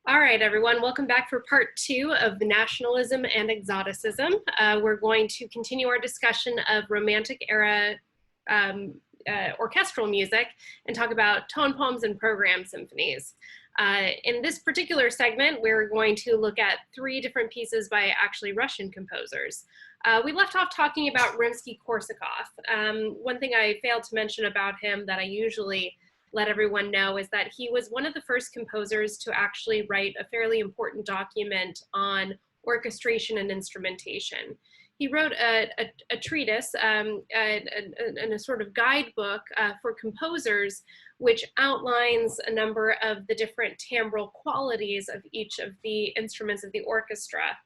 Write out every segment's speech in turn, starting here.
All right, everyone, welcome back for part 2 of the Nationalism and Exoticism. We're going to continue our discussion of Romantic era orchestral music and talk about tone poems and program symphonies. In this particular segment, we're going to look at 3 different pieces by actually Russian composers. We left off talking about Rimsky-Korsakov. One thing I failed to mention about him that I usually let everyone know is that he was one of the first composers to actually write a fairly important document on orchestration and instrumentation. He wrote a treatise and a sort of guidebook for composers, which outlines a number of the different timbral qualities of each of the instruments of the orchestra.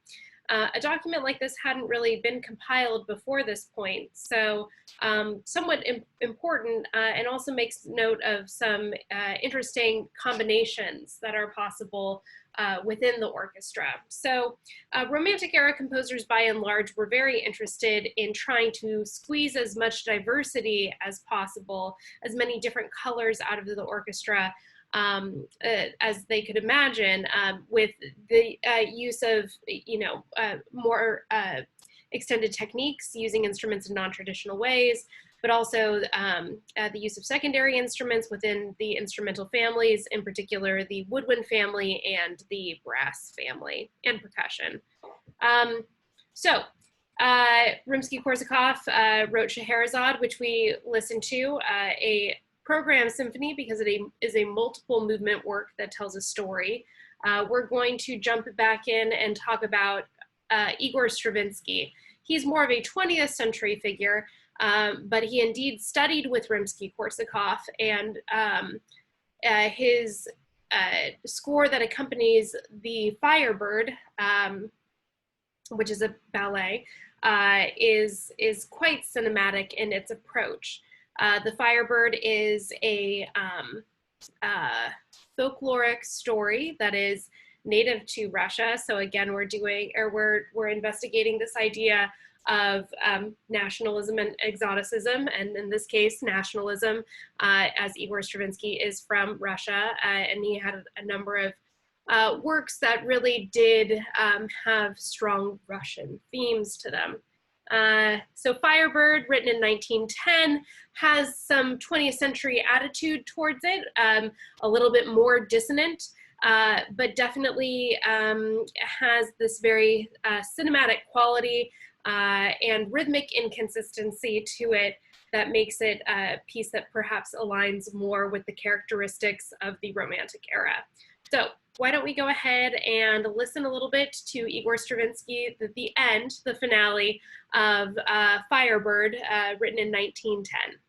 A document like this hadn't really been compiled before this point, so somewhat important and also makes note of some interesting combinations that are possible within the orchestra. So Romantic era composers by and large were very interested in trying to squeeze as much diversity as possible, as many different colors out of the orchestra as they could imagine, with the use of, more extended techniques, using instruments in non-traditional ways, but also the use of secondary instruments within the instrumental families, in particular the woodwind family and the brass family, and percussion. Rimsky-Korsakov wrote Scheherazade, which we listened to, a program symphony because it is a multiple movement work that tells a story. We're going to jump back in and talk about Igor Stravinsky. He's more of a 20th century figure, but he indeed studied with Rimsky-Korsakov, and his score that accompanies the Firebird, which is a ballet, is quite cinematic in its approach. The Firebird is a folkloric story that is native to Russia. So again, we're investigating this idea of nationalism and exoticism, and in this case, nationalism, as Igor Stravinsky is from Russia, and he had a number of works that really did have strong Russian themes to them. So Firebird, written in 1910, has some 20th century attitude towards it, a little bit more dissonant, but definitely has this very cinematic quality and rhythmic inconsistency to it that makes it a piece that perhaps aligns more with the characteristics of the Romantic era. So why don't we go ahead and listen a little bit to Igor Stravinsky, the end, the finale of Firebird, written in 1910.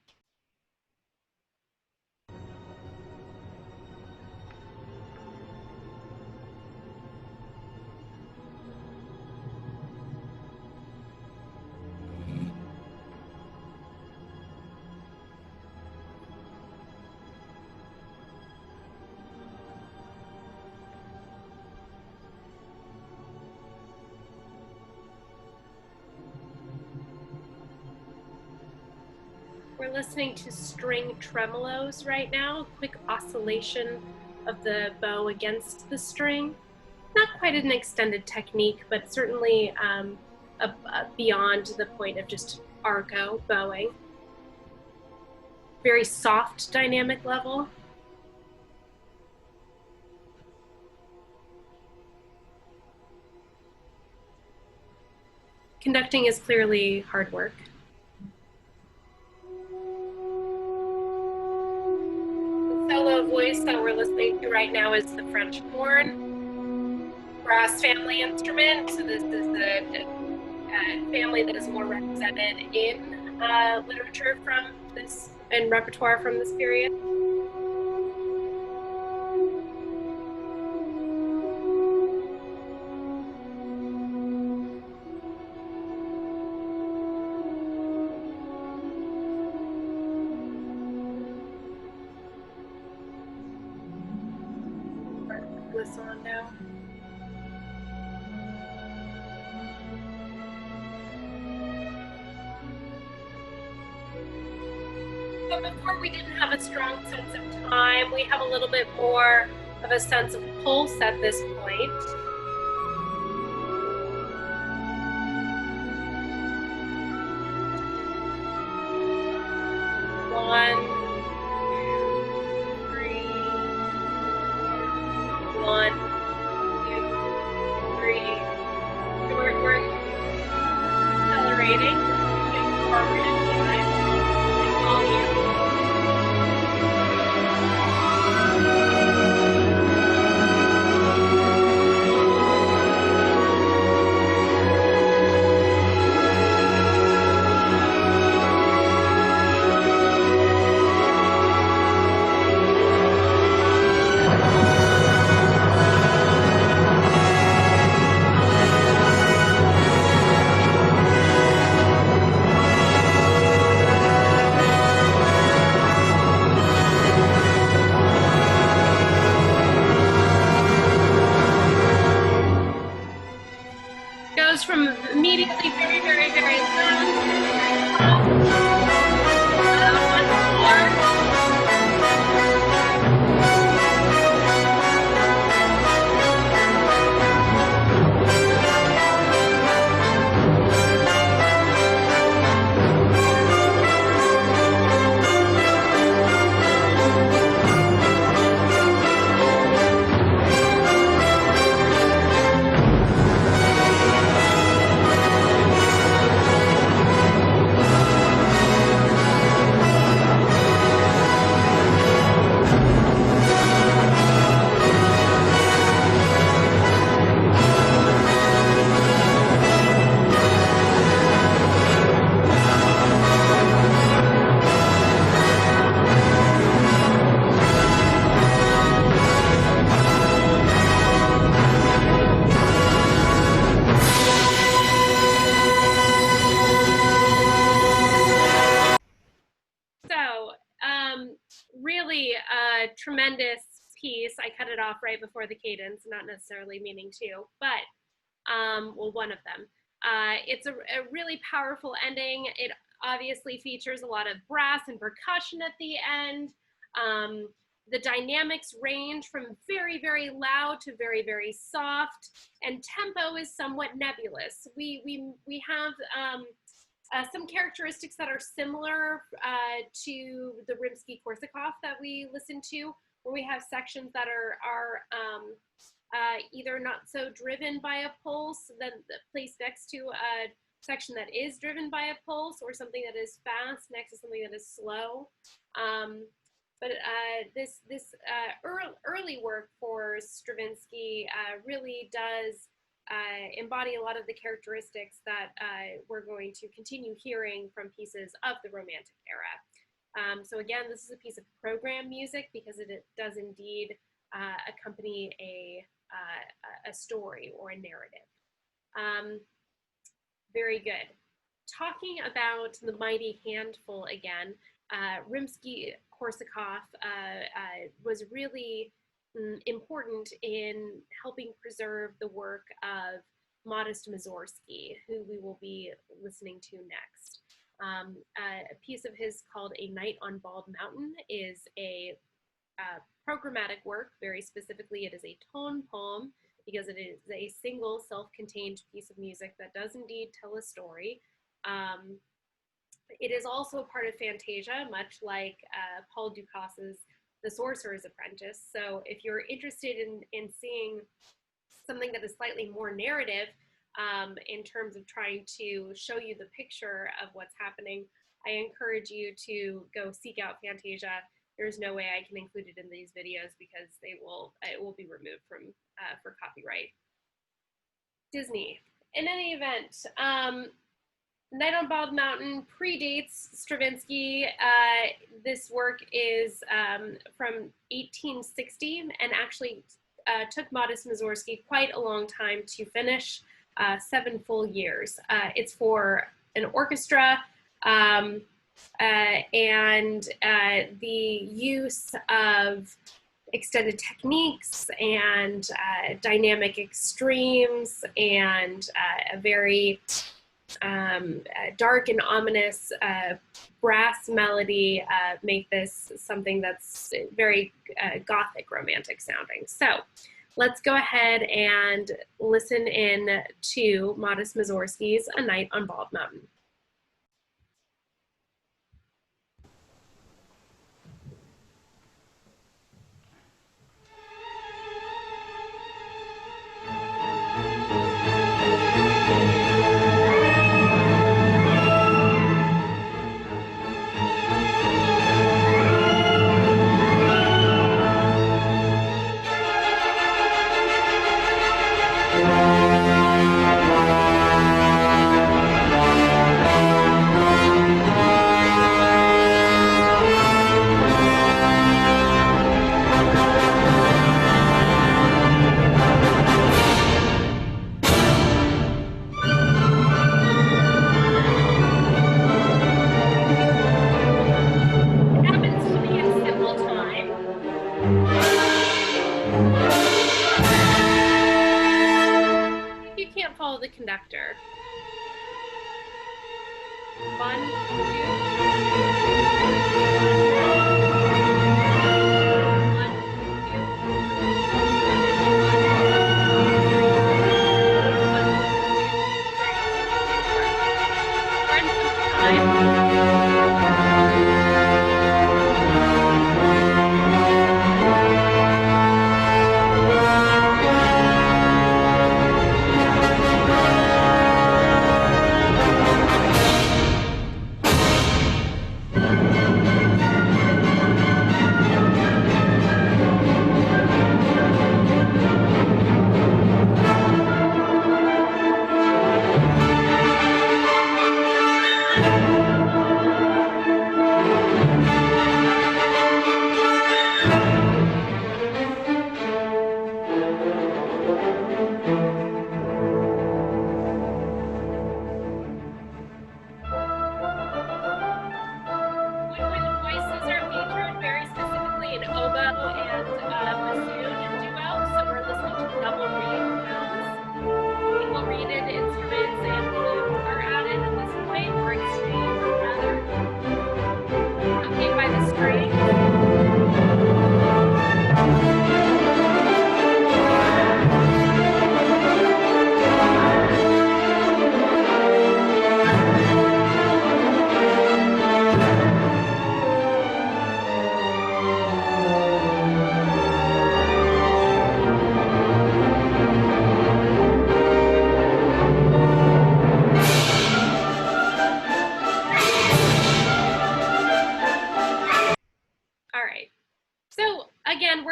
We're listening to string tremolos right now, quick oscillation of the bow against the string. Not quite an extended technique, but certainly beyond the point of just arco bowing. Very soft dynamic level. Conducting is clearly hard work. Solo voice that we're listening to right now is the French horn, brass family instrument. So this is the family that is more represented in literature from this and repertoire from this period. This on now. So before we didn't have a strong sense of time, we have a little bit more of a sense of pulse at this point. One, two, three, one, two, three. So we're accelerating, pushing forward in time and volume. Goes from immediately very, very, very loud to very soft. Once more. Really a tremendous piece. I cut it off right before the cadence, not necessarily meaning to, but well, one of them. It's a really powerful ending. It obviously features a lot of brass and percussion at the end. The dynamics range from very, very loud to very, very soft, and tempo is somewhat nebulous. We have some characteristics that are similar to the Rimsky-Korsakov that we listened to, where we have sections that are either not so driven by a pulse, then placed next to a section that is driven by a pulse, or something that is fast next to something that is slow. But this early work for Stravinsky really does embody a lot of the characteristics that we're going to continue hearing from pieces of the Romantic era. So again, this is a piece of program music because it does indeed accompany a story or a narrative. Very good. Talking about the mighty handful again, Rimsky-Korsakov was really important in helping preserve the work of Modest Mussorgsky, who we will be listening to next. A piece of his called A Night on Bald Mountain is a programmatic work. Very specifically, it is a tone poem because it is a single self-contained piece of music that does indeed tell a story. It is also part of Fantasia, much like Paul Ducas's The Sorcerer's Apprentice. So if you're interested in seeing something that is slightly more narrative in terms of trying to show you the picture of what's happening, I encourage you to go seek out Fantasia. There's no way I can include it in these videos because it will be removed from for copyright. Disney. In any event, Night on Bald Mountain predates Stravinsky. This work is from 1860 and actually took Modest Mussorgsky quite a long time to finish, 7 full years. It's for an orchestra and the use of extended techniques and dynamic extremes and a very dark and ominous brass melody make this something that's very Gothic romantic sounding. So let's go ahead and listen in to Modest Mussorgsky's A Night on Bald Mountain. The conductor. 1,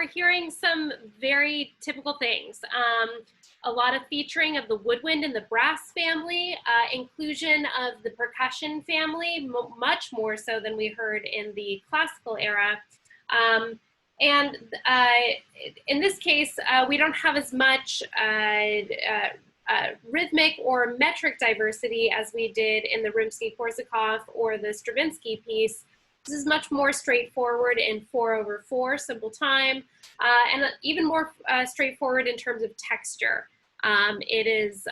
we're hearing some very typical things. A lot of featuring of the woodwind and the brass family, inclusion of the percussion family, much more so than we heard in the classical era. And in this case, we don't have as much rhythmic or metric diversity as we did in the Rimsky-Korsakov or the Stravinsky piece. This is much more straightforward in 4/4, simple time, and even more straightforward in terms of texture. It is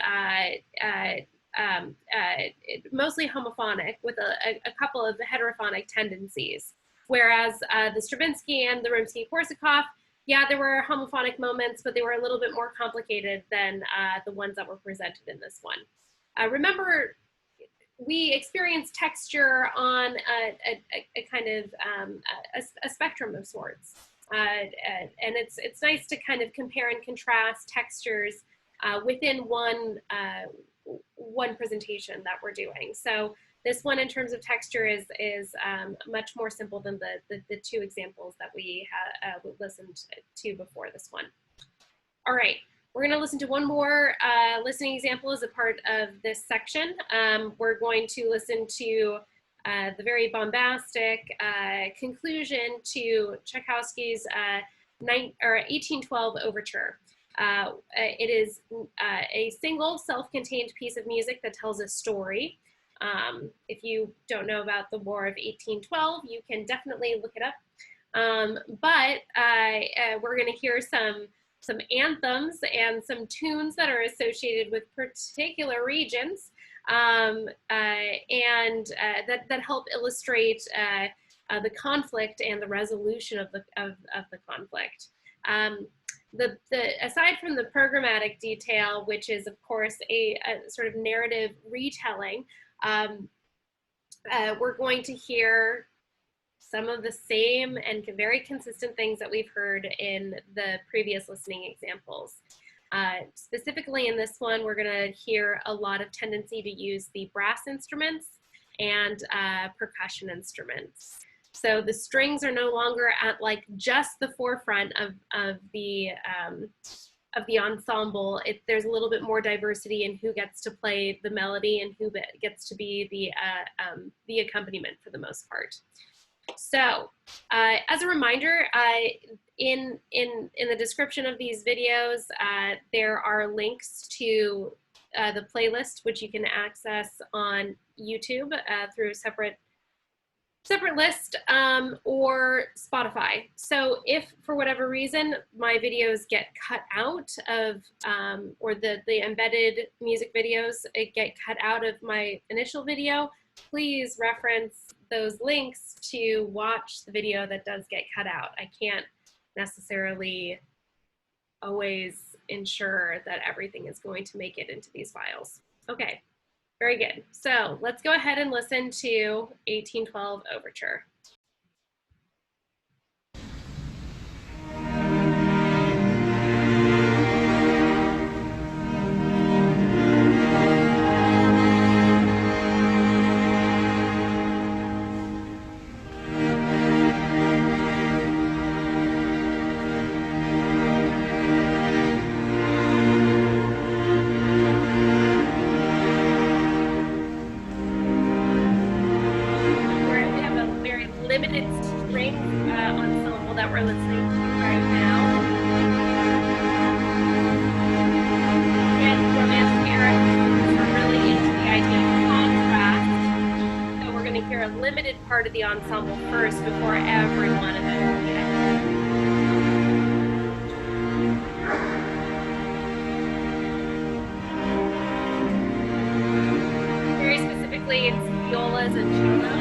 mostly homophonic with a couple of heterophonic tendencies, whereas the Stravinsky and the Rimsky-Korsakov, yeah, there were homophonic moments, but they were a little bit more complicated than the ones that were presented in this one. Remember, we experience texture on a kind of a spectrum of sorts. And it's nice to kind of compare and contrast textures within one presentation that we're doing. So this one in terms of texture is much more simple than the two examples that we listened to before this one. All right. We're going to listen to one more listening example as a part of this section. We're going to listen to the very bombastic conclusion to Tchaikovsky's 1812 overture. It is a single self-contained piece of music that tells a story. If you don't know about the War of 1812, you can definitely look it up. But we're going to hear some anthems and some tunes that are associated with particular regions. that help illustrate the conflict and the resolution of the conflict. Aside from the programmatic detail, which is of course a sort of narrative retelling, we're going to hear some of the same and very consistent things that we've heard in the previous listening examples. Specifically in this one, we're going to hear a lot of tendency to use the brass instruments and percussion instruments. So the strings are no longer at like just the forefront of the ensemble. There's a little bit more diversity in who gets to play the melody and who gets to be the accompaniment for the most part. So as a reminder, in the description of these videos, there are links to the playlist, which you can access on YouTube through a separate list, or Spotify. So if for whatever reason my videos get cut out of, or the embedded music videos get cut out of my initial video, please reference those links to watch the video that does get cut out. I can't necessarily always ensure that everything is going to make it into these files. Okay, very good. So let's go ahead and listen to 1812 Overture. Limited string ensemble that we're listening to right now. And Romantic era are really into the idea of contrast. So we're going to hear a limited part of the ensemble first before everyone of it. Very specifically, it's violas and cellos.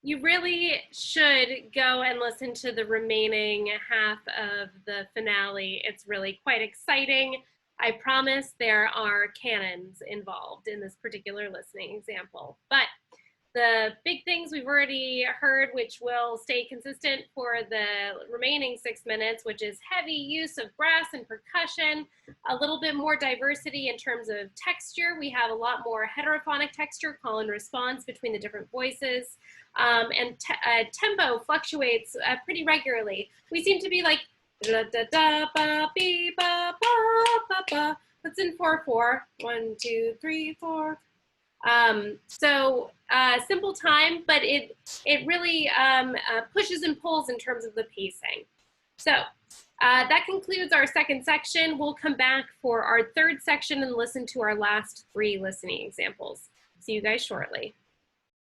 you really should go and listen to the remaining half of the finale. It's really quite exciting. I promise there are cannons involved in this particular listening example. But the big things we've already heard, which will stay consistent for the remaining 6 minutes, which is heavy use of brass and percussion, a little bit more diversity in terms of texture. We have a lot more heterophonic texture, call and response between the different voices, and tempo fluctuates pretty regularly. We seem to be like da da da ba be ba ba ba ba. That's in 4/4. 1, 2, 3, 4. Simple time, but it really pushes and pulls in terms of the pacing. So that concludes our second section. We'll come back for our third section and listen to our last 3 listening examples. See you guys shortly.